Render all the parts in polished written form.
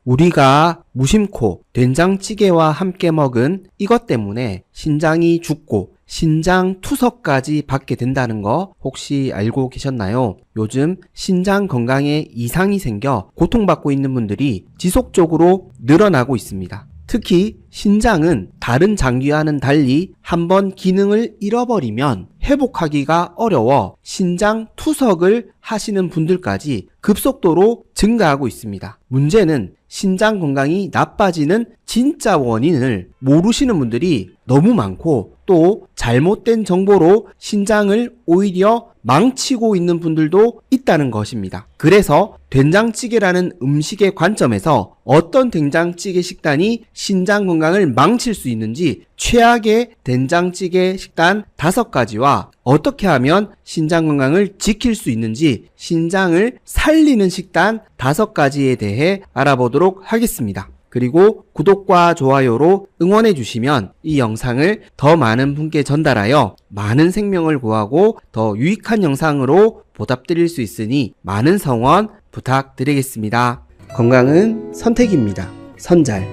우리가 무심코 된장찌개와 함께 먹은 이것 때문에 신장이 죽고 신장 투석까지 받게 된다는 거 혹시 알고 계셨나요? 요즘 신장 건강에 이상이 생겨 고통받고 있는 분들이 지속적으로 늘어나고 있습니다. 특히 신장은 다른 장기와는 달리 한번 기능을 잃어버리면 회복하기가 어려워 신장 투석을 하시는 분들까지 급속도로 증가하고 있습니다. 문제는 신장 건강이 나빠지는 진짜 원인을 모르시는 분들이 너무 많고 또 잘못된 정보로 신장을 오히려 망치고 있는 분들도 있다는 것입니다. 그래서 된장찌개라는 음식의 관점에서 어떤 된장찌개 식단이 신장 건강을 망칠 수 있는지 최악의 된장찌개 식단 5가지와 어떻게 하면 신장 건강을 지킬 수 있는지 신장을 살리는 식단 5가지에 대해 알아보도록 하겠습니다. 그리고 구독과 좋아요로 응원해 주시면 이 영상을 더 많은 분께 전달하여 많은 생명을 구하고 더 유익한 영상으로 보답드릴 수 있으니 많은 성원 부탁드리겠습니다. 건강은 선택입니다. 선잘.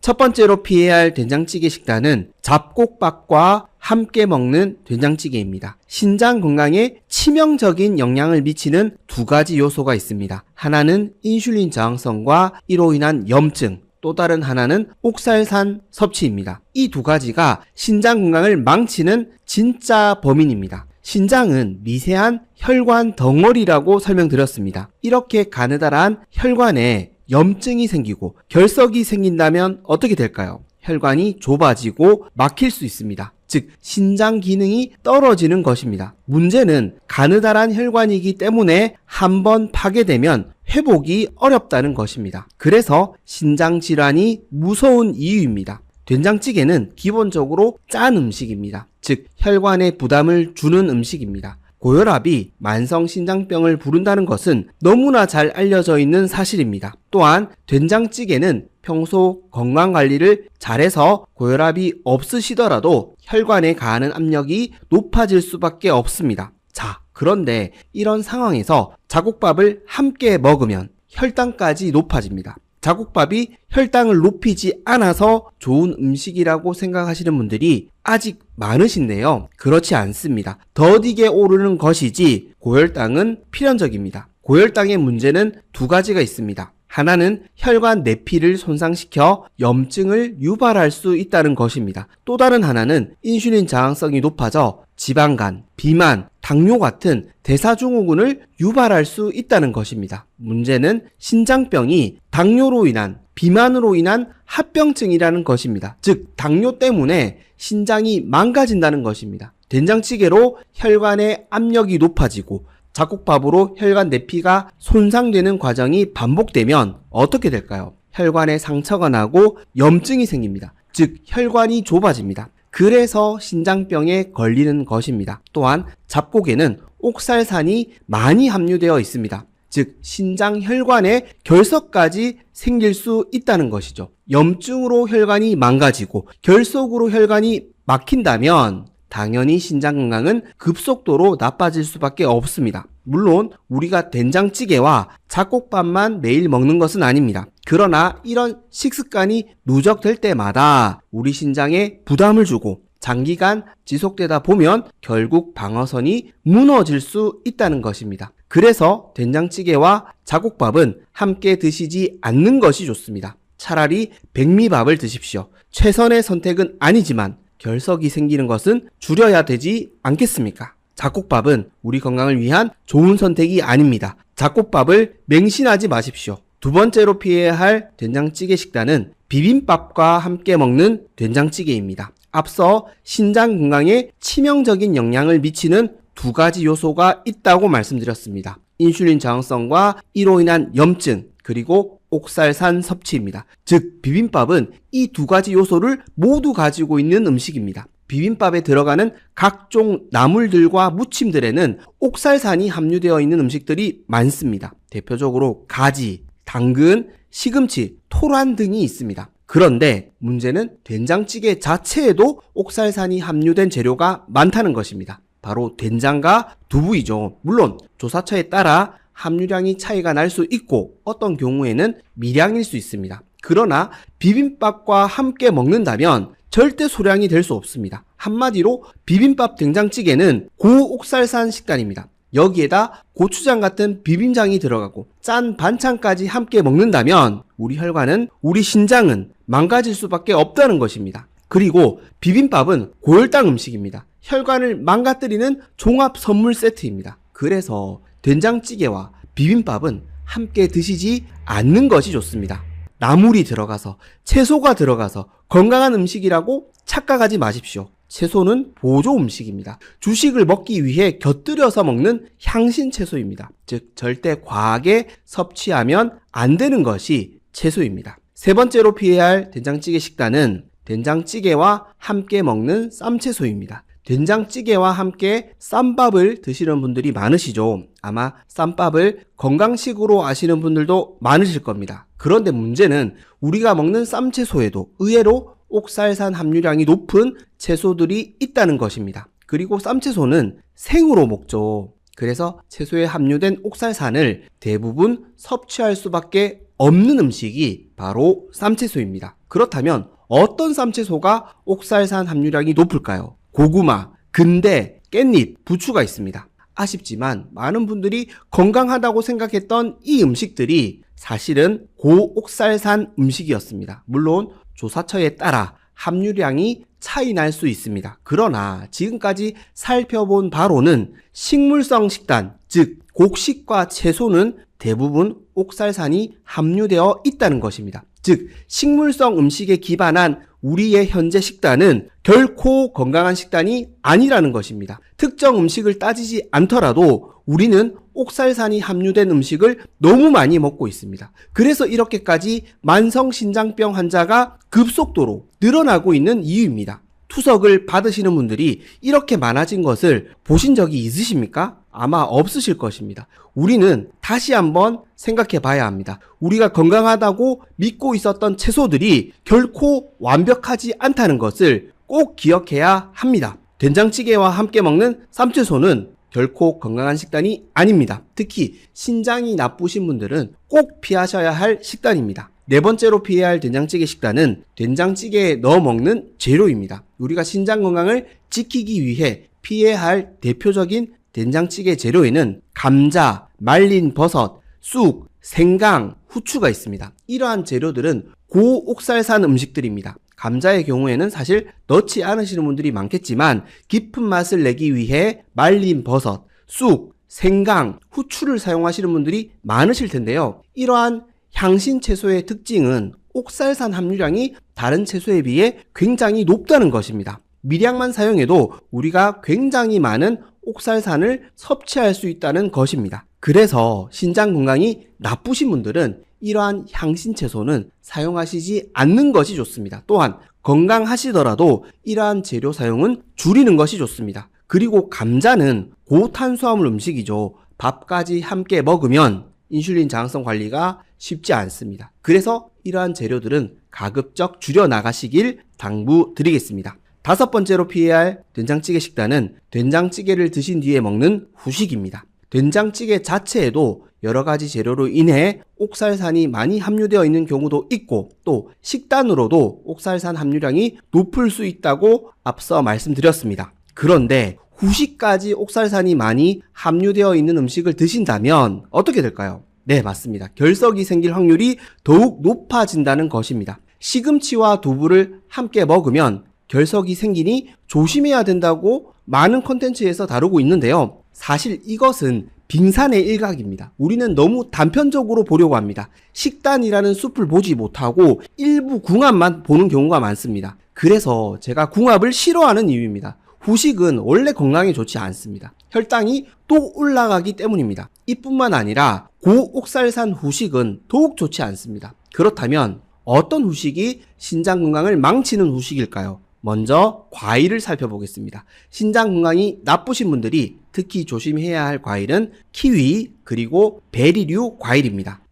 첫 번째로 피해야 할 된장찌개 식단은 잡곡밥과 함께 먹는 된장찌개입니다. 신장 건강에 치명적인 영향을 미치는 2가지 요소가 있습니다. 하나는 인슐린 저항성과 이로 인한 염증, 또 다른 하나는 옥살산 섭취입니다. 이 2가지가 신장 건강을 망치는 진짜 범인입니다. 신장은 미세한 혈관 덩어리라고 설명드렸습니다. 이렇게 가느다란 혈관에 염증이 생기고 결석이 생긴다면 어떻게 될까요? 혈관이 좁아지고 막힐 수 있습니다. 즉 신장 기능이 떨어지는 것입니다. 문제는 가느다란 혈관이기 때문에 한번 파괴되면 회복이 어렵다는 것입니다. 그래서 신장 질환이 무서운 이유입니다. 된장찌개는 기본적으로 짠 음식입니다. 즉 혈관에 부담을 주는 음식입니다. 고혈압이 만성신장병을 부른다는 것은 너무나 잘 알려져 있는 사실입니다. 또한 된장찌개는 평소 건강관리를 잘해서 고혈압이 없으시더라도 혈관에 가하는 압력이 높아질 수밖에 없습니다. 자, 그런데 이런 상황에서 잡곡밥을 함께 먹으면 혈당까지 높아집니다. 잡곡밥이 혈당을 높이지 않아서 좋은 음식이라고 생각하시는 분들이 아직 많으신데요. 그렇지 않습니다. 더디게 오르는 것이지 고혈당은 필연적입니다. 고혈당의 문제는 2가지가 있습니다. 하나는 혈관 내피를 손상시켜 염증을 유발할 수 있다는 것입니다. 또 다른 하나는 인슐린 저항성이 높아져 지방간, 비만, 당뇨 같은 대사증후군을 유발할 수 있다는 것입니다. 문제는 신장병이 당뇨로 인한, 비만으로 인한 합병증이라는 것입니다. 즉 당뇨 때문에 신장이 망가진다는 것입니다. 된장찌개로 혈관의 압력이 높아지고 잡곡밥으로 혈관 내피가 손상되는 과정이 반복되면 어떻게 될까요? 혈관에 상처가 나고 염증이 생깁니다. 즉 혈관이 좁아집니다. 그래서 신장병에 걸리는 것입니다. 또한 잡곡에는 옥살산이 많이 함유되어 있습니다. 즉 신장 혈관에 결석까지 생길 수 있다는 것이죠. 염증으로 혈관이 망가지고 결석으로 혈관이 막힌다면 당연히 신장 건강은 급속도로 나빠질 수밖에 없습니다. 물론 우리가 된장찌개와 잡곡밥만 매일 먹는 것은 아닙니다. 그러나 이런 식습관이 누적될 때마다 우리 신장에 부담을 주고 장기간 지속되다 보면 결국 방어선이 무너질 수 있다는 것입니다. 그래서 된장찌개와 잡곡밥은 함께 드시지 않는 것이 좋습니다. 차라리 백미밥을 드십시오. 최선의 선택은 아니지만 결석이 생기는 것은 줄여야 되지 않겠습니까? 잡곡밥은 우리 건강을 위한 좋은 선택이 아닙니다. 잡곡밥을 맹신하지 마십시오. 2번째로 피해야 할 된장찌개 식단은 비빔밥과 함께 먹는 된장찌개입니다. 앞서 신장 건강에 치명적인 영향을 미치는 2가지 요소가 있다고 말씀드렸습니다. 인슐린 저항성과 이로 인한 염증, 그리고 옥살산 섭취입니다. 즉 비빔밥은 이 2가지 요소를 모두 가지고 있는 음식입니다. 비빔밥에 들어가는 각종 나물들과 무침들에는 옥살산이 함유되어 있는 음식들이 많습니다. 대표적으로 가지, 당근, 시금치, 토란 등이 있습니다. 그런데 문제는 된장찌개 자체에도 옥살산이 함유된 재료가 많다는 것입니다. 바로 된장과 두부이죠. 물론 조사처에 따라 함유량이 차이가 날 수 있고 어떤 경우에는 미량일 수 있습니다. 그러나 비빔밥과 함께 먹는다면 절대 소량이 될 수 없습니다. 한마디로 비빔밥 된장찌개는 고옥살산 식단입니다. 여기에다 고추장 같은 비빔장이 들어가고 짠 반찬까지 함께 먹는다면 우리 혈관은, 우리 신장은 망가질 수밖에 없다는 것입니다. 그리고 비빔밥은 고혈당 음식입니다. 혈관을 망가뜨리는 종합 선물 세트입니다. 그래서 된장찌개와 비빔밥은 함께 드시지 않는 것이 좋습니다. 나물이 들어가서, 채소가 들어가서 건강한 음식이라고 착각하지 마십시오. 채소는 보조 음식입니다. 주식을 먹기 위해 곁들여서 먹는 향신 채소입니다. 즉 절대 과하게 섭취하면 안 되는 것이 채소입니다. 세 번째로 피해야 할 된장찌개 식단은 된장찌개와 함께 먹는 쌈채소입니다. 된장찌개와 함께 쌈밥을 드시는 분들이 많으시죠. 아마 쌈밥을 건강식으로 아시는 분들도 많으실 겁니다. 그런데 문제는 우리가 먹는 쌈채소에도 의외로 옥살산 함유량이 높은 채소들이 있다는 것입니다. 그리고 쌈채소는 생으로 먹죠. 그래서 채소에 함유된 옥살산을 대부분 섭취할 수밖에 없는 음식이 바로 쌈채소입니다. 그렇다면 어떤 쌈채소가 옥살산 함유량이 높을까요? 고구마, 근대, 깻잎, 부추가 있습니다. 아쉽지만 많은 분들이 건강하다고 생각했던 이 음식들이 사실은 고옥살산 음식이었습니다. 물론 조사처에 따라 함유량이 차이 날 수 있습니다. 그러나 지금까지 살펴본 바로는 식물성 식단, 즉 곡식과 채소는 대부분 옥살산이 함유되어 있다는 것입니다. 즉 식물성 음식에 기반한 우리의 현재 식단은 결코 건강한 식단이 아니라는 것입니다. 특정 음식을 따지지 않더라도 우리는 옥살산이 함유된 음식을 너무 많이 먹고 있습니다. 그래서 이렇게까지 만성신장병 환자가 급속도로 늘어나고 있는 이유입니다. 투석을 받으시는 분들이 이렇게 많아진 것을 보신 적이 있으십니까? 아마 없으실 것입니다. 우리는 다시 한번 생각해 봐야 합니다. 우리가 건강하다고 믿고 있었던 채소들이 결코 완벽하지 않다는 것을 꼭 기억해야 합니다. 된장찌개와 함께 먹는 쌈채소는 결코 건강한 식단이 아닙니다. 특히 신장이 나쁘신 분들은 꼭 피하셔야 할 식단입니다. 네 번째로 피해야 할 된장찌개 식단은 된장찌개에 넣어 먹는 재료입니다. 우리가 신장 건강을 지키기 위해 피해야 할 대표적인 된장찌개 재료에는 감자, 말린 버섯, 쑥, 생강, 후추가 있습니다. 이러한 재료들은 고옥살산 음식들입니다. 감자의 경우에는 사실 넣지 않으시는 분들이 많겠지만 깊은 맛을 내기 위해 말린 버섯, 쑥, 생강, 후추를 사용하시는 분들이 많으실 텐데요. 이러한 향신 채소의 특징은 옥살산 함유량이 다른 채소에 비해 굉장히 높다는 것입니다. 미량만 사용해도 우리가 굉장히 많은 옥살산을 섭취할 수 있다는 것입니다. 그래서 신장 건강이 나쁘신 분들은 이러한 향신 채소는 사용하시지 않는 것이 좋습니다. 또한 건강하시더라도 이러한 재료 사용은 줄이는 것이 좋습니다. 그리고 감자는 고탄수화물 음식이죠. 밥까지 함께 먹으면 인슐린 저항성 관리가 쉽지 않습니다. 그래서 이러한 재료들은 가급적 줄여나가시길 당부드리겠습니다. 다섯 번째로 피해야 할 된장찌개 식단은 된장찌개를 드신 뒤에 먹는 후식입니다. 된장찌개 자체에도 여러 가지 재료로 인해 옥살산이 많이 함유되어 있는 경우도 있고 또 식단으로도 옥살산 함유량이 높을 수 있다고 앞서 말씀드렸습니다. 그런데 후식까지 옥살산이 많이 함유되어 있는 음식을 드신다면 어떻게 될까요? 네, 맞습니다. 결석이 생길 확률이 더욱 높아진다는 것입니다. 시금치와 두부를 함께 먹으면 결석이 생기니 조심해야 된다고 많은 콘텐츠에서 다루고 있는데요. 사실 이것은 빙산의 일각입니다. 우리는 너무 단편적으로 보려고 합니다. 식단이라는 숲을 보지 못하고 일부 궁합만 보는 경우가 많습니다. 그래서 제가 궁합을 싫어하는 이유입니다. 후식은 원래 건강에 좋지 않습니다. 혈당이 또 올라가기 때문입니다. 이뿐만 아니라 고옥살산 후식은 더욱 좋지 않습니다. 그렇다면 어떤 후식이 신장 건강을 망치는 후식일까요? 먼저 과일을 살펴보겠습니다. 신장 건강이 나쁘신 분들이 특히 조심해야 할 과일은 키위 그리고 베리류 과일입니다.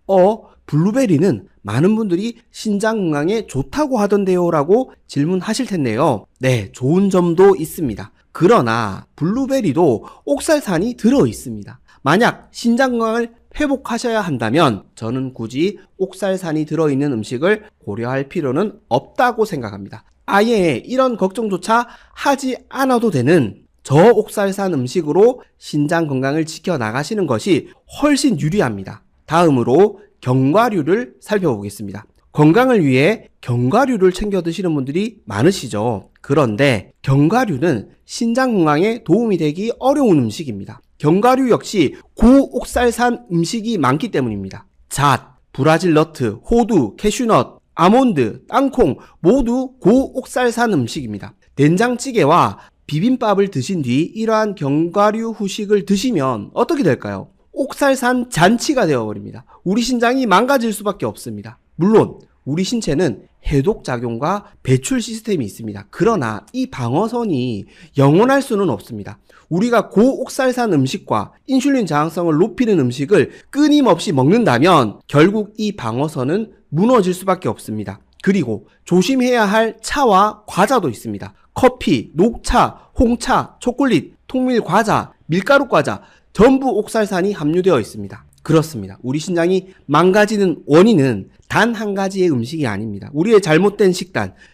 블루베리는 많은 분들이 신장 건강에 좋다고 하던데요 라고 질문하실 텐데요. 네, 좋은 점도 있습니다. 그러나 블루베리도 옥살산이 들어 있습니다. 만약 신장 건강을 회복하셔야 한다면 저는 굳이 옥살산이 들어있는 음식을 고려할 필요는 없다고 생각합니다. 아예 이런 걱정조차 하지 않아도 되는 저옥살산 음식으로 신장 건강을 지켜나가시는 것이 훨씬 유리합니다. 다음으로 견과류를 살펴보겠습니다. 건강을 위해 견과류를 챙겨 드시는 분들이 많으시죠. 그런데 견과류는 신장 건강에 도움이 되기 어려운 음식입니다. 견과류 역시 고옥살산 음식이 많기 때문입니다. 잣, 브라질 너트, 호두, 캐슈넛, 아몬드, 땅콩 모두 고옥살산 음식입니다. 된장찌개와 비빔밥을 드신 뒤 이러한 견과류 후식을 드시면 어떻게 될까요? 옥살산 잔치가 되어버립니다. 우리 신장이 망가질 수밖에 없습니다. 물론 우리 신체는 해독작용과 배출 시스템이 있습니다. 그러나 이 방어선이 영원할 수는 없습니다. 우리가 고옥살산 음식과 인슐린 저항성을 높이는 음식을 끊임없이 먹는다면 결국 이 방어선은 무너질 수밖에 없습니다. 그리고 조심해야 할 차와 과자도 있습니다. 커피, 녹차, 홍차, 초콜릿, 통밀 과자, 밀가루 과자 전부 옥살산이 함유되어 있습니다. 그렇습니다. 우리 신장이 망가지는 원인은 단 한 가지의 음식이 아닙니다. 우리의 잘못된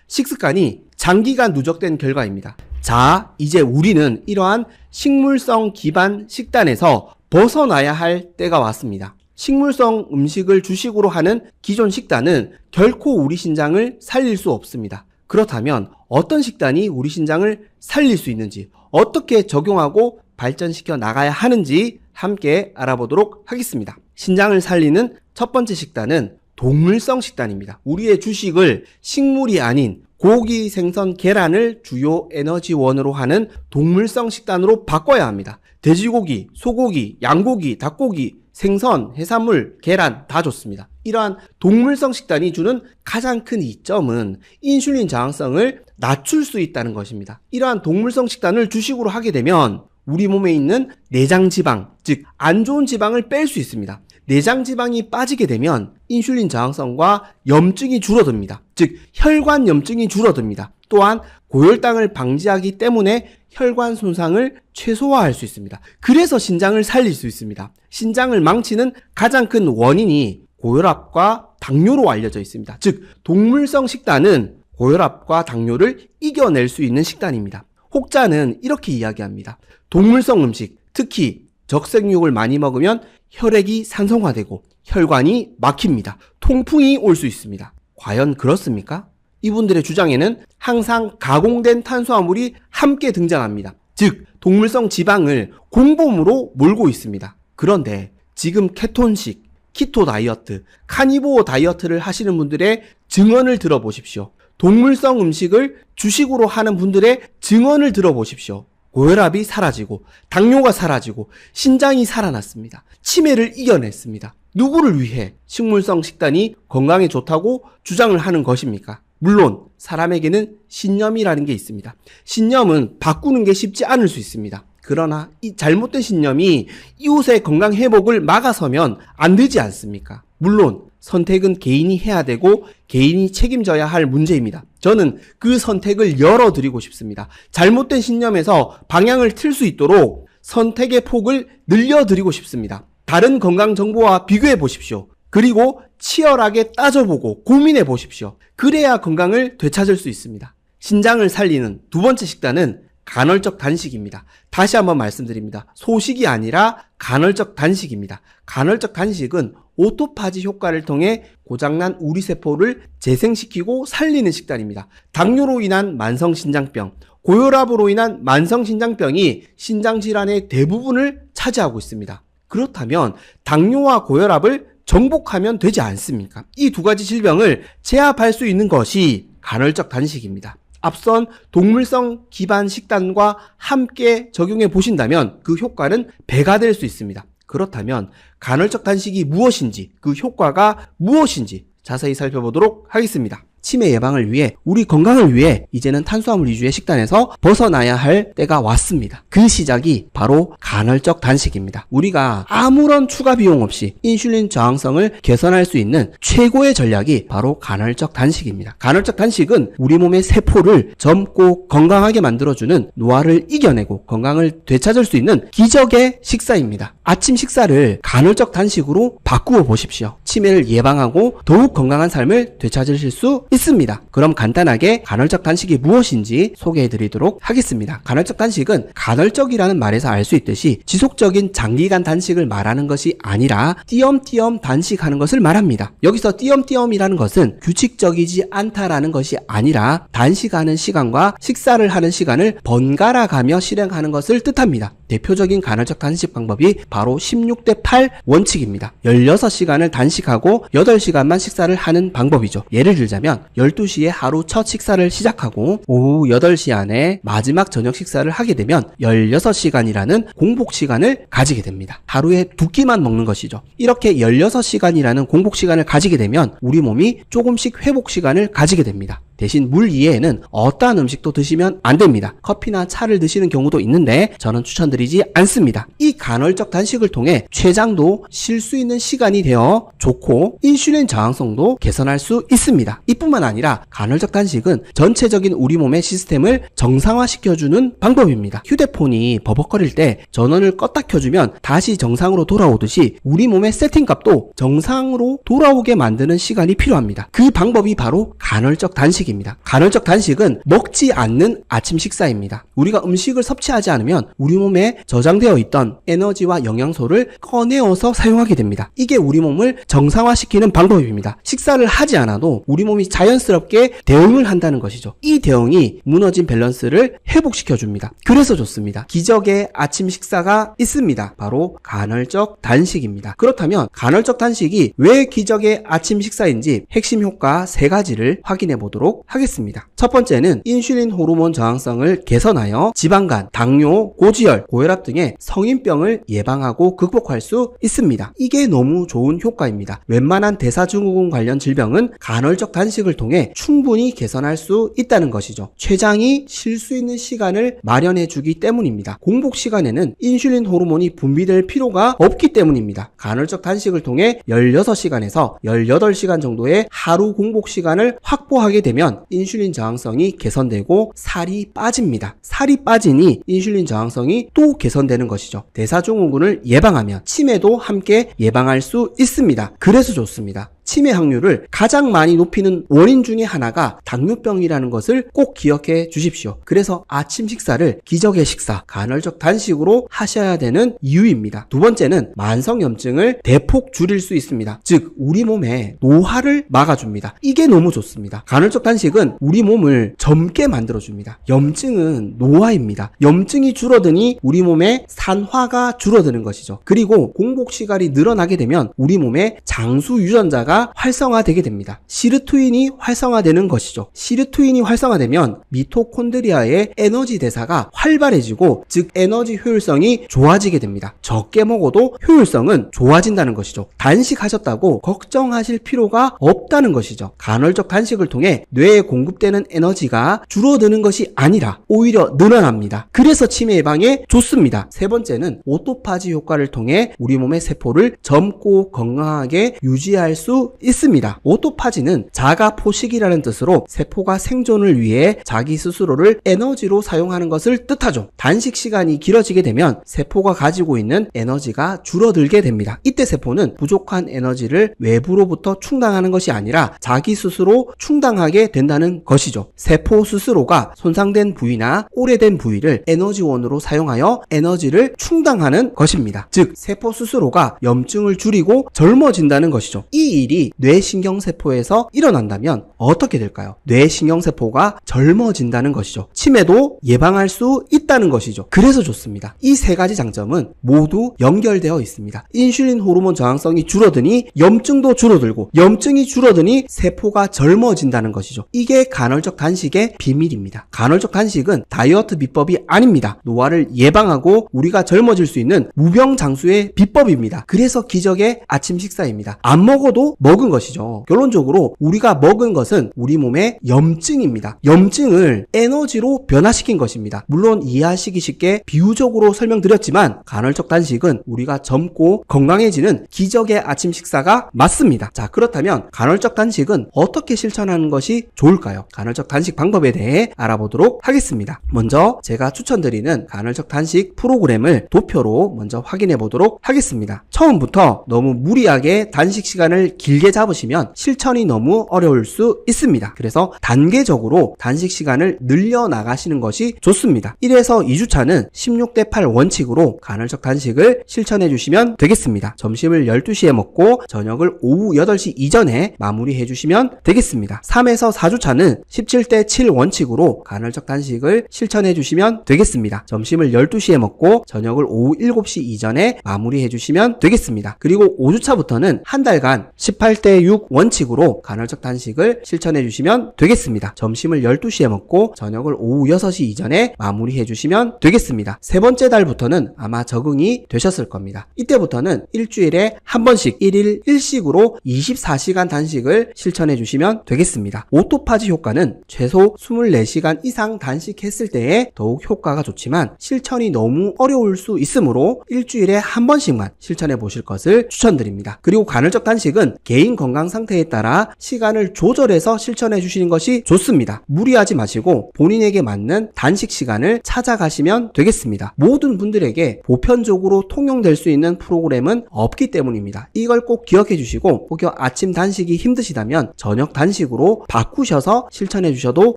식습관이 장기간 누적된 결과입니다. 자, 이제 우리는 이러한 식물성 기반 식단에서 벗어나야 할 때가 왔습니다. 식물성 음식을 주식으로 하는 기존 식단은 결코 우리 신장을 살릴 수 없습니다. 그렇다면 어떤 식단이 우리 신장을 살릴 수 있는지, 어떻게 적용하고 발전시켜 나가야 하는지 함께 알아보도록 하겠습니다. 신장을 살리는 첫 번째 식단은 동물성 식단입니다. 우리의 주식을 식물이 아닌 고기, 생선, 계란을 주요 에너지원으로 하는 동물성 식단으로 바꿔야 합니다. 돼지고기, 소고기, 양고기, 닭고기, 생선, 해산물, 계란 다 좋습니다. 이러한 동물성 식단이 주는 가장 큰 이점은 인슐린 저항성을 낮출 수 있다는 것입니다. 이러한 동물성 식단을 주식으로 하게 되면 우리 몸에 있는 내장 지방, 즉 안 좋은 지방을 뺄 수 있습니다. 내장 지방이 빠지게 되면 인슐린 저항성과 염증이 줄어듭니다. 즉 혈관 염증이 줄어듭니다. 또한 고혈당을 방지하기 때문에 혈관 손상을 최소화할 수 있습니다. 그래서 신장을 살릴 수 있습니다. 신장을 망치는 가장 큰 원인이 고혈압과 당뇨로 알려져 있습니다. 즉 동물성 식단은 고혈압과 당뇨를 이겨낼 수 있는 식단입니다. 혹자는 이렇게 이야기합니다. 동물성 음식, 특히 적색육을 많이 먹으면 혈액이 산성화되고 혈관이 막힙니다. 통풍이 올 수 있습니다. 과연 그렇습니까? 이분들의 주장에는 항상 가공된 탄수화물이 함께 등장합니다. 즉 동물성 지방을 공복으로 몰고 있습니다. 그런데 지금 케톤식, 키토 다이어트, 카니보어 다이어트를 하시는 분들의 증언을 들어보십시오. 동물성 음식을 주식으로 하는 분들의 증언을 들어보십시오. 고혈압이 사라지고 당뇨가 사라지고 신장이 살아났습니다. 치매를 이겨냈습니다. 누구를 위해 식물성 식단이 건강에 좋다고 주장을 하는 것입니까? 물론 사람에게는 신념이라는 게 있습니다. 신념은 바꾸는 게 쉽지 않을 수 있습니다. 그러나 이 잘못된 신념이 이웃의 건강 회복을 막아서면 안 되지 않습니까? 물론 선택은 개인이 해야 되고 개인이 책임져야 할 문제입니다. 저는 그 선택을 열어드리고 싶습니다. 잘못된 신념에서 방향을 틀 수 있도록 선택의 폭을 늘려드리고 싶습니다. 다른 건강 정보와 비교해 보십시오. 그리고 치열하게 따져보고 고민해 보십시오. 그래야 건강을 되찾을 수 있습니다. 신장을 살리는 두 번째 식단은 간헐적 단식입니다. 다시 한번 말씀드립니다. 소식이 아니라 간헐적 단식입니다. 간헐적 단식은 오토파지 효과를 통해 고장난 우리세포를 재생시키고 살리는 식단입니다. 당뇨로 인한 만성신장병, 고혈압으로 인한 만성신장병이 신장질환의 대부분을 차지하고 있습니다. 그렇다면 당뇨와 고혈압을 정복하면 되지 않습니까? 이 두 가지 질병을 제압할 수 있는 것이 간헐적 단식입니다. 앞선 동물성 기반 식단과 함께 적용해 보신다면 그 효과는 배가 될 수 있습니다. 그렇다면 간헐적 단식이 무엇인지, 그 효과가 무엇인지 자세히 살펴보도록 하겠습니다. 치매 예방을 위해, 우리 건강을 위해 이제는 탄수화물 위주의 식단에서 벗어나야 할 때가 왔습니다. 그 시작이 바로 간헐적 단식입니다. 우리가 아무런 추가 비용 없이 인슐린 저항성을 개선할 수 있는 최고의 전략이 바로 간헐적 단식입니다. 간헐적 단식은 우리 몸의 세포를 젊고 건강하게 만들어주는 노화를 이겨내고 건강을 되찾을 수 있는 기적의 식사입니다. 아침 식사를 간헐적 단식으로 바꾸어 보십시오. 치매를 예방하고 더욱 건강한 삶을 되찾으실 수 있습니다. 그럼 간단하게 간헐적 단식이 무엇인지 소개해 드리도록 하겠습니다. 간헐적 단식은 간헐적이라는 말에서 알 수 있듯이 지속적인 장기간 단식을 말하는 것이 아니라 띄엄띄엄 단식하는 것을 말합니다. 여기서 띄엄띄엄이라는 것은 규칙적이지 않다라는 것이 아니라 단식하는 시간과 식사를 하는 시간을 번갈아 가며 실행하는 것을 뜻합니다. 대표적인 간헐적 단식 방법이 바로 16대8 원칙입니다. 16시간을 단식하고 8시간만 식사를 하는 방법이죠. 예를 들자면 12시에 하루 첫 식사를 시작하고 오후 8시 안에 마지막 저녁 식사를 하게 되면 16시간이라는 공복 시간을 가지게 됩니다. 하루에 2끼만 먹는 것이죠. 이렇게 16시간이라는 공복 시간을 가지게 되면 우리 몸이 조금씩 회복 시간을 가지게 됩니다. 대신 물 이외에는 어떠한 음식도 드시면 안 됩니다. 커피나 차를 드시는 경우도 있는데 저는 추천드리지 않습니다. 이 간헐적 단식을 통해 췌장도 쉴 수 있는 시간이 되어 좋고 인슐린 저항성도 개선할 수 있습니다. 이뿐만 아니라 간헐적 단식은 전체적인 우리 몸의 시스템을 정상화시켜주는 방법입니다. 휴대폰이 버벅거릴 때 전원을 껐다 켜주면 다시 정상으로 돌아오듯이 우리 몸의 세팅값도 정상으로 돌아오게 만드는 시간이 필요합니다. 그 방법이 바로 간헐적 단식입니다. 간헐적 단식은 먹지 않는 아침 식사입니다. 우리가 음식을 섭취하지 않으면 우리 몸에 저장되어 있던 에너지와 영양소를 꺼내어서 사용하게 됩니다. 이게 우리 몸을 정상화시키는 방법입니다. 식사를 하지 않아도 우리 몸이 자연스럽게 대응을 한다는 것이죠. 이 대응이 무너진 밸런스를 회복시켜줍니다. 그래서 좋습니다. 기적의 아침 식사가 있습니다. 바로 간헐적 단식입니다. 그렇다면 간헐적 단식이 왜 기적의 아침 식사인지 핵심 효과 3가지를 확인해 보도록 하겠습니다. 첫 번째는 인슐린 호르몬 저항성을 개선하여 지방간, 당뇨, 고지혈, 고혈압 등의 성인병을 예방하고 극복할 수 있습니다. 이게 너무 좋은 효과입니다. 웬만한 대사증후군 관련 질병은 간헐적 단식을 통해 충분히 개선할 수 있다는 것이죠. 췌장이 쉴 수 있는 시간을 마련해 주기 때문입니다. 공복 시간에는 인슐린 호르몬이 분비될 필요가 없기 때문입니다. 간헐적 단식을 통해 16시간에서 18시간 정도의 하루 공복 시간을 확보하게 되면 인슐린 저항성이 개선되고 살이 빠집니다. 살이 빠지니 인슐린 저항성이 또 개선되는 것이죠. 대사증후군을 예방하면 치매도 함께 예방할 수 있습니다. 그래서 좋습니다. 치매 확률을 가장 많이 높이는 원인 중에 하나가 당뇨병이라는 것을 꼭 기억해 주십시오. 그래서 아침 식사를 기적의 식사, 간헐적 단식으로 하셔야 되는 이유입니다. 두 번째는 만성염증을 대폭 줄일 수 있습니다. 즉 우리 몸의 노화를 막아줍니다. 이게 너무 좋습니다. 간헐적 단식은 우리 몸을 젊게 만들어줍니다. 염증은 노화입니다. 염증이 줄어드니 우리 몸의 산화가 줄어드는 것이죠. 그리고 공복 시간이 늘어나게 되면 우리 몸의 장수 유전자가 활성화되게 됩니다. 시르투인이 활성화되는 것이죠. 시르투인이 활성화되면 미토콘드리아의 에너지 대사가 활발해지고 즉 에너지 효율성이 좋아지게 됩니다. 적게 먹어도 효율성은 좋아진다는 것이죠. 단식하셨다고 걱정하실 필요가 없다는 것이죠. 간헐적 단식을 통해 뇌에 공급되는 에너지가 줄어드는 것이 아니라 오히려 늘어납니다. 그래서 치매 예방에 좋습니다. 세 번째는 오토파지 효과를 통해 우리 몸의 세포를 젊고 건강하게 유지할 수 있습니다. 오토파지는 자가 포식이라는 뜻으로 세포가 생존을 위해 자기 스스로를 에너지로 사용하는 것을 뜻하죠. 단식 시간이 길어지게 되면 세포가 가지고 있는 에너지가 줄어들게 됩니다. 이때 세포는 부족한 에너지를 외부로부터 충당하는 것이 아니라 자기 스스로 충당하게 된다는 것이죠. 세포 스스로가 손상된 부위나 오래된 부위를 에너지원으로 사용하여 에너지를 충당하는 것입니다. 즉 세포 스스로가 염증을 줄이고 젊어진다는 것이죠. 이 일이 뇌신경세포에서 일어난다면 어떻게 될까요? 뇌신경세포가 젊어진다는 것이죠. 치매도 예방할 수 있다는 것이죠. 그래서 좋습니다. 이 3가지 장점은 모두 연결되어 있습니다. 인슐린 호르몬 저항성이 줄어드니 염증도 줄어들고 염증이 줄어드니 세포가 젊어진다는 것이죠. 이게 간헐적 단식의 비밀입니다. 간헐적 단식은 다이어트 비법이 아닙니다. 노화를 예방하고 우리가 젊어질 수 있는 무병장수의 비법입니다. 그래서 기적의 아침 식사입니다. 안 먹어도 먹은 것이죠. 결론적으로 우리가 먹은 것은 우리 몸의 염증입니다. 염증을 에너지로 변화시킨 것입니다. 물론 이해하시기 쉽게 비유적으로 설명드렸지만 간헐적 단식은 우리가 젊고 건강해지는 기적의 아침 식사가 맞습니다. 자, 그렇다면 간헐적 단식은 어떻게 실천하는 것이 좋을까요? 간헐적 단식 방법에 대해 알아보도록 하겠습니다. 먼저 제가 추천드리는 간헐적 단식 프로그램을 도표로 먼저 확인해 보도록 하겠습니다. 처음부터 너무 무리하게 단식 시간을 길게 잡으시면 실천이 너무 어려울 수 있습니다. 그래서 단계적으로 단식 시간을 늘려나가시는 것이 좋습니다. 1에서 2주차는 16대8 원칙으로 간헐적 단식을 실천해 주시면 되겠습니다. 점심을 12시에 먹고 저녁을 오후 8시 이전에 마무리해 주시면 되겠습니다. 3에서 4주차는 17대7 원칙으로 간헐적 단식을 실천해 주시면 되겠습니다. 점심을 12시에 먹고 저녁을 오후 7시 이전에 마무리해 주시면 되겠습니다. 그리고 5주차부터는 한 달간 18대6 원칙으로 간헐적 단식을 실천해 주시면 되겠습니다. 점심을 12시에 먹고 저녁을 오후 6시 이전에 마무리해 주시면 되겠습니다. 세 번째 달부터는 아마 적응이 되셨을 겁니다. 이때부터는 일주일에 한 번씩 1일 1식으로 24시간 단식을 실천해 주시면 되겠습니다. 오토파지 효과는 최소 24시간 이상 단식했을 때에 더욱 효과가 좋지만 실천이 너무 어려울 수 있으므로 일주일에 한 번씩만 실천해 보실 것을 추천드립니다. 그리고 간헐적 단식은 개인 건강 상태에 따라 시간을 조절해서 실천해 주시는 것이 좋습니다. 무리하지 마시고 본인에게 맞는 단식 시간을 찾아가시면 되겠습니다. 모든 분들에게 보편적으로 통용될 수 있는 프로그램은 없기 때문입니다. 이걸 꼭 기억해 주시고 혹여 아침 단식이 힘드시다면 저녁 단식으로 바꾸셔서 실천해 주셔도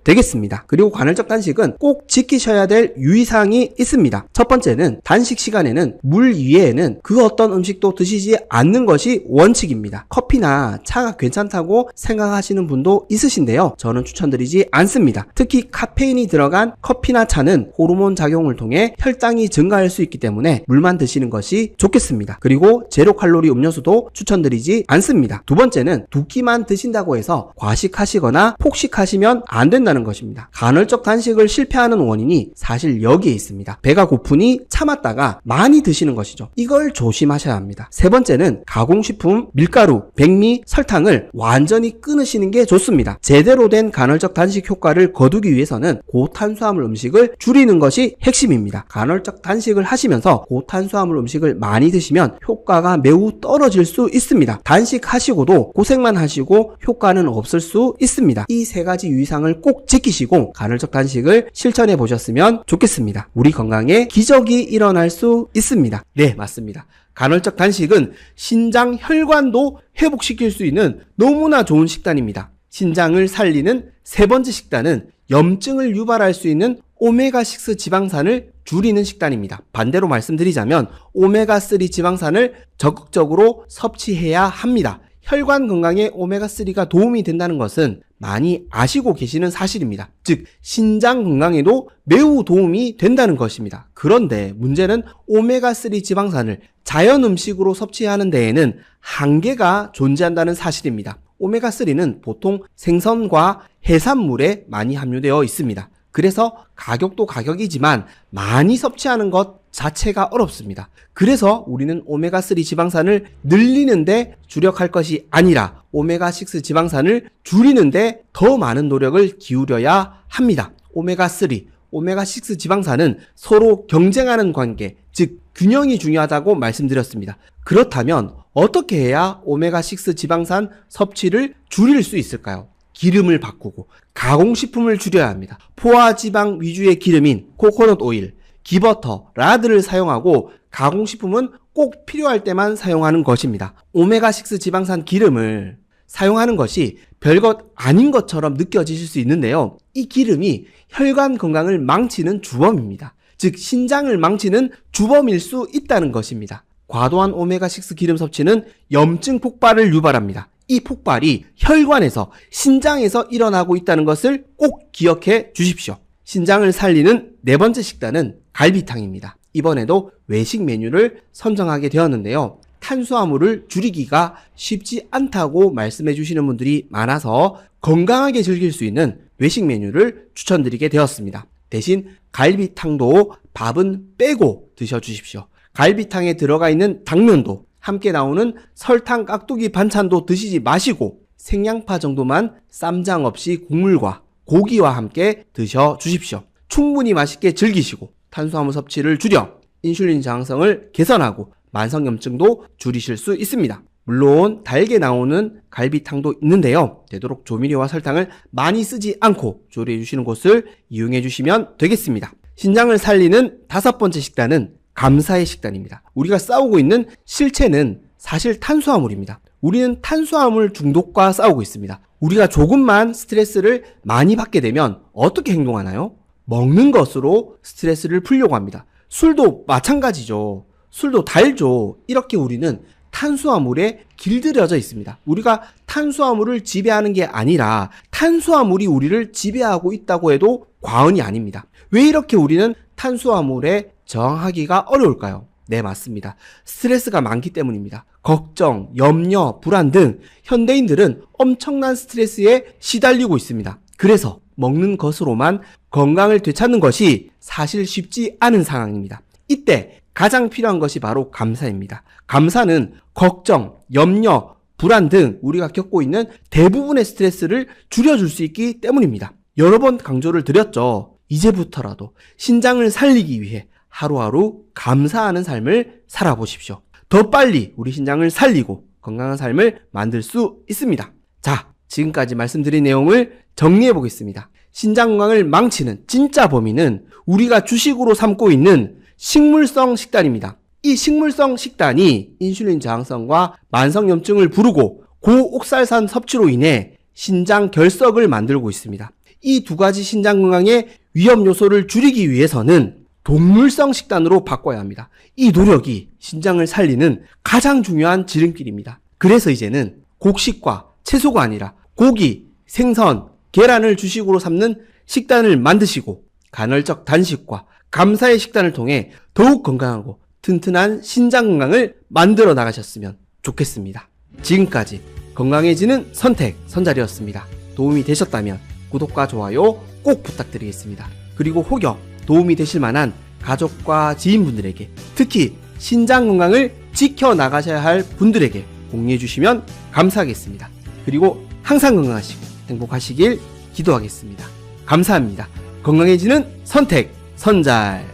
되겠습니다. 그리고 간헐적 단식은 꼭 지키셔야 될 유의사항이 있습니다. 첫 번째는 단식 시간에는 물 이외에는 그 어떤 음식도 드시지 않는 것이 원칙입니다. 커피나 차가 괜찮다고 생각하시는 분도 있으신데요. 저는 추천드리지 않습니다. 특히 카페인이 들어간 커피나 차는 호르몬 작용을 통해 혈당이 증가할 수 있기 때문에 물만 드시는 것이 좋겠습니다. 그리고 제로 칼로리 음료수도 추천드리지 않습니다. 두 번째는 두 끼만 드신다고 해서 과식하시거나 폭식하시면 안 된다는 것입니다. 간헐적 단식을 실패하는 원인이 사실 여기에 있습니다. 배가 고프니 참았다가 많이 드시는 것이죠. 이걸 조심하셔야 합니다. 세 번째는 가공식품, 밀가루, 백미, 설탕을 완전히 끊으시는 게 좋습니다. 제대로 된 간헐적 단식 효과를 거두기 위해서는 고탄수화물 음식을 줄이는 것이 핵심입니다. 간헐적 단식을 하시면서 고탄수화물 음식을 많이 드시면 효과가 매우 떨어질 수 있습니다. 단식하시고도 고생만 하시고 효과는 없을 수 있습니다. 이 세 가지 유의사항을 꼭 지키시고 간헐적 단식을 실천해 보셨으면 좋겠습니다. 우리 건강에 기적이 일어날 수 있습니다. 네, 맞습니다. 간헐적 단식은 신장 혈관도 회복시킬 수 있는 너무나 좋은 식단입니다. 신장을 살리는 세 번째 식단은 염증을 유발할 수 있는 오메가6 지방산을 줄이는 식단입니다. 반대로 말씀드리자면 오메가3 지방산을 적극적으로 섭취해야 합니다. 혈관 건강에 오메가3가 도움이 된다는 것은 많이 아시고 계시는 사실입니다. 즉 신장 건강에도 매우 도움이 된다는 것입니다. 그런데 문제는 오메가3 지방산을 자연 음식으로 섭취하는 데에는 한계가 존재한다는 사실입니다. 오메가3는 보통 생선과 해산물에 많이 함유되어 있습니다. 그래서 가격도 가격이지만 많이 섭취하는 것 자체가 어렵습니다. 그래서 우리는 오메가3 지방산을 늘리는데 주력할 것이 아니라 오메가6 지방산을 줄이는데 더 많은 노력을 기울여야 합니다. 오메가3, 오메가6 지방산은 서로 경쟁하는 관계, 즉 균형이 중요하다고 말씀드렸습니다. 그렇다면 어떻게 해야 오메가6 지방산 섭취를 줄일 수 있을까요? 기름을 바꾸고 가공식품을 줄여야 합니다. 포화지방 위주의 기름인 코코넛 오일, 기버터, 라드를 사용하고 가공식품은 꼭 필요할 때만 사용하는 것입니다. 오메가6 지방산 기름을 사용하는 것이 별것 아닌 것처럼 느껴지실 수 있는데요. 이 기름이 혈관 건강을 망치는 주범입니다. 즉 신장을 망치는 주범일 수 있다는 것입니다. 과도한 오메가6 기름 섭취는 염증 폭발을 유발합니다. 이 폭발이 혈관에서 신장에서 일어나고 있다는 것을 꼭 기억해 주십시오. 신장을 살리는 네 번째 식단은 갈비탕입니다. 이번에도 외식 메뉴를 선정하게 되었는데요. 탄수화물을 줄이기가 쉽지 않다고 말씀해 주시는 분들이 많아서 건강하게 즐길 수 있는 외식 메뉴를 추천드리게 되었습니다. 대신 갈비탕도 밥은 빼고 드셔주십시오. 갈비탕에 들어가 있는 당면도 함께 나오는 설탕 깍두기 반찬도 드시지 마시고 생양파 정도만 쌈장 없이 국물과 고기와 함께 드셔 주십시오. 충분히 맛있게 즐기시고 탄수화물 섭취를 줄여 인슐린 저항성을 개선하고 만성염증도 줄이실 수 있습니다. 물론 달게 나오는 갈비탕도 있는데요. 되도록 조미료와 설탕을 많이 쓰지 않고 조리해 주시는 곳을 이용해 주시면 되겠습니다. 신장을 살리는 5번째 식단은 감사의 식단입니다. 우리가 싸우고 있는 실체는 사실 탄수화물입니다. 우리는 탄수화물 중독과 싸우고 있습니다. 우리가 조금만 스트레스를 많이 받게 되면 어떻게 행동하나요? 먹는 것으로 스트레스를 풀려고 합니다. 술도 마찬가지죠. 술도 달죠. 이렇게 우리는 탄수화물에 길들여져 있습니다. 우리가 탄수화물을 지배하는 게 아니라 탄수화물이 우리를 지배하고 있다고 해도 과언이 아닙니다. 왜 이렇게 우리는 탄수화물에 저항하기가 어려울까요? 네, 맞습니다. 스트레스가 많기 때문입니다. 걱정, 염려, 불안 등 현대인들은 엄청난 스트레스에 시달리고 있습니다. 그래서 먹는 것으로만 건강을 되찾는 것이 사실 쉽지 않은 상황입니다. 이때 가장 필요한 것이 바로 감사입니다. 감사는 걱정, 염려, 불안 등 우리가 겪고 있는 대부분의 스트레스를 줄여줄 수 있기 때문입니다. 여러 번 강조를 드렸죠. 이제부터라도 신장을 살리기 위해 하루하루 감사하는 삶을 살아보십시오. 더 빨리 우리 신장을 살리고 건강한 삶을 만들 수 있습니다. 자, 지금까지 말씀드린 내용을 정리해 보겠습니다. 신장 건강을 망치는 진짜 범인은 우리가 주식으로 삼고 있는 식물성 식단입니다. 이 식물성 식단이 인슐린 저항성과 만성염증을 부르고 고옥살산 섭취로 인해 신장 결석을 만들고 있습니다. 이 두 가지 신장 건강의 위험 요소를 줄이기 위해서는 동물성 식단으로 바꿔야 합니다. 이 노력이 신장을 살리는 가장 중요한 지름길입니다. 그래서 이제는 곡식과 채소가 아니라 고기, 생선, 계란을 주식으로 삼는 식단을 만드시고 간헐적 단식과 감사의 식단을 통해 더욱 건강하고 튼튼한 신장 건강을 만들어 나가셨으면 좋겠습니다. 지금까지 건강해지는 선택 선잘이었습니다. 도움이 되셨다면 구독과 좋아요 꼭 부탁드리겠습니다. 그리고 혹여 도움이 되실 만한 가족과 지인분들에게 특히 신장 건강을 지켜나가셔야 할 분들에게 공유해 주시면 감사하겠습니다. 그리고 항상 건강하시고 행복하시길 기도하겠습니다. 감사합니다. 건강해지는 선택 선잘.